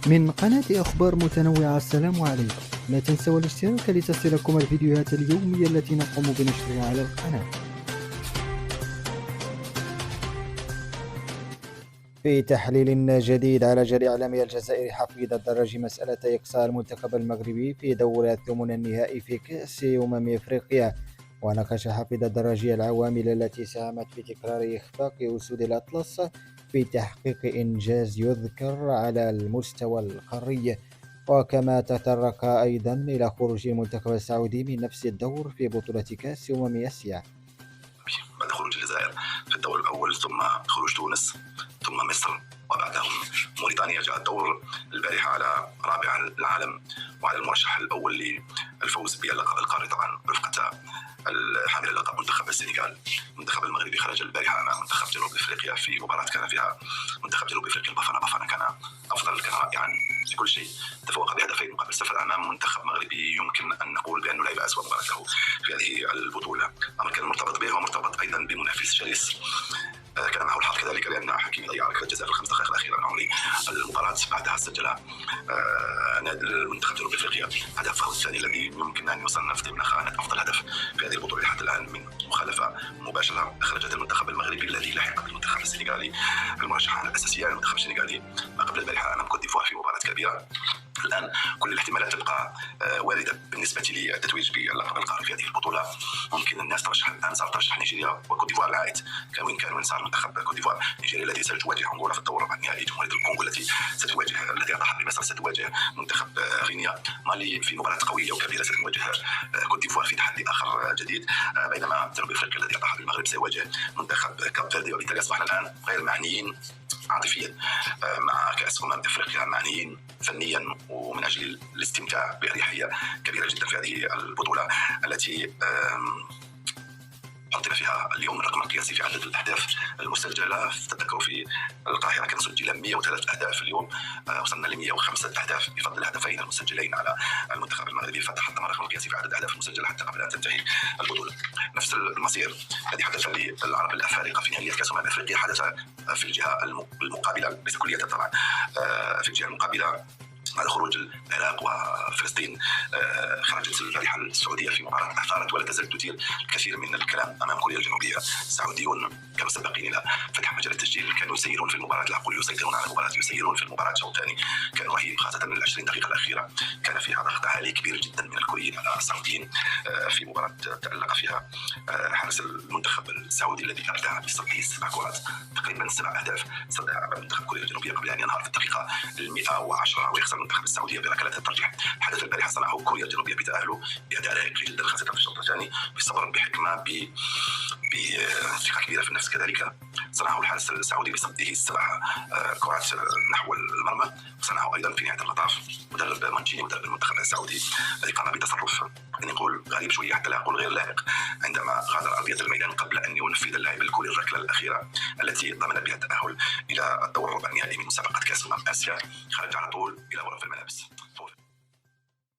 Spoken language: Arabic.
من قناة أخبار متنوعة. السلام عليكم، لا تنسوا الاشتراك لتصلكم الفيديوهات اليومية التي نقوم بنشرها على القناة. في تحليل جديد على جري إعلامي الجزائر حفيظ الدراجي مسألة إقصاء المنتخب المغربي في دور الثمن النهائي في كأس أفريقيا، وناقش حفيظ الدراجي العوامل التي ساهمت في تكرار إخفاق أسود الأطلس في تحقيق إنجاز يذكر على المستوى القاري، وكما تطرق أيضا إلى خروج المنتخب السعودي من نفس الدور في بطولة كأس آسيا. بعد خروج الجزائر في الدور الأول، ثم خروج تونس، ثم مصر، وبعدهم موريتانيا، جاء الدور البارحة على رابع العالم وعلى المرشح الأول للفوز باللقب القاري، طبعا رفقة الحامل اللقب منتخب السنغال. المنتخب المغربي خرج البارحة أمام منتخب جنوب أفريقيا في مباراة كان فيها منتخب جنوب أفريقيا البافانا كان أفضل، كان رائعا في كل شيء، تفوق بهدفين مقابل صفر أمام منتخب مغربي يمكن أن نقول بأنه لعب أسوأ مباراة له في هذه البطولة. أمر كان مرتبط به ومرتبط أيضا بمنافس شرس كان معه الحظ كذلك، لأن حكيمي ضيع ركلة جزاء في الخمس دقائق الأخيرة من عمر المباراة. بعدها سجل المنتخب جنوب أفريقيا هدفه الثاني الذي يمكن أن يصنف ضمن خانة أفضل هدف في هذه البطولة حتى الآن، من مخالفة مباشرة أخرجت المنتخب المغربي الذي لحق بالمنتخب السنغالي في المرشحة الأساسية. المنتخب السنغالي ما قبل البارحة أمام كوت ديفوار في مباراة كبيرة. الآن كل الاحتمالات تبقى واردة بالنسبة للتتويج باللقب القاري في هذه البطولة. ممكن الناس ترشح الآن، صار ترشح نيجيريا وكوت ديفوار العائد كان صار منتخب كوت ديفوار. نيجيريا التي ستواجه أنغولا في الدور ربع النهائي، جمهورية الكونغو التي أضحت بمصر ستواجه منتخب غينيا، مالي في مباراة قوية وكبيرة ستواجه كوت ديفوار في تحدي آخر جديد، بينما جنوب أفريقيا الذي أضحى بالمغرب سيواجه منتخب كاب فيردي. وبالتالي أصبحنا الآن غير معنيين عاطفيا مع كأس أفريقيا، معنيين فنيا ومن أجل الاستمتاع بأريحية كبيرة جدا في هذه البطولة التي حطينا فيها اليوم الرقم القياسي في عدد الأهداف المسجلة. تذكروا في القاهرة كان سجل 103 أهداف، اليوم وصلنا ل 105 أهداف بفضل الهدفين المسجلين على المنتخب المغربي، فتحطم الرقم القياسي في عدد الأهداف المسجلة حتى قبل أن تنتهي البطولة. نفس المصير الذي حدث للعرب الأفارقة في نهائيات كأس أفريقيا حدث في الجهة المقابلة، ليس كلية طبعا، في الجهة المقابلة بعد خروج العراق وفلسطين. خرجت البارحة السعودية في مباراة أثارت ولا تزال تثير الكثير من الكلام أمام كوريا الجنوبية. السعوديون كانوا سباقين إلى فتح مجال التسجيل، كانوا يسيرون في المباراة، لا أقول يسيطرون على المباراة، يسيرون في المباراة. شوط ثاني كان رهيب، خاصة من 20 دقيقة الأخيرة كان فيها ضغط عالي كبير جدا من الكوريين على السعوديين. في مباراة تألق فيها حارس المنتخب السعودي الذي أبدع بصده 7 كرات، تقريبا 7 أهداف صدها أمام منتخب كوريا الجنوبية قبل أن ينهار في الدقيقة 110 ويخسر المنتخب السعودي بركلات الترجيح. حدث البارحة صنعه كوريا الجنوبية بتأهله بأداء راقي جدا، خاصة في الشوط الثاني، بصبر، بحكمة، بثقة كبيرة في النفس. كذلك صنعه الحارس السعودي بصده 7 كرات نحو المرمى، وصنعه أيضا في نهاية المطاف مدرب مانشيني مدرب المنتخب السعودي الذي قام بتصرف نقول غريب شوية حتى لا أقول غير لائق، عندما غادر أرضية الميدان قبل أن ينفذ اللاعب الكوري الركلة الأخيرة التي ضمن بها التأهل إلى الدور الربع النهائي من مسابقة كأس آسيا. خرج على طول إلى غرف الملابس.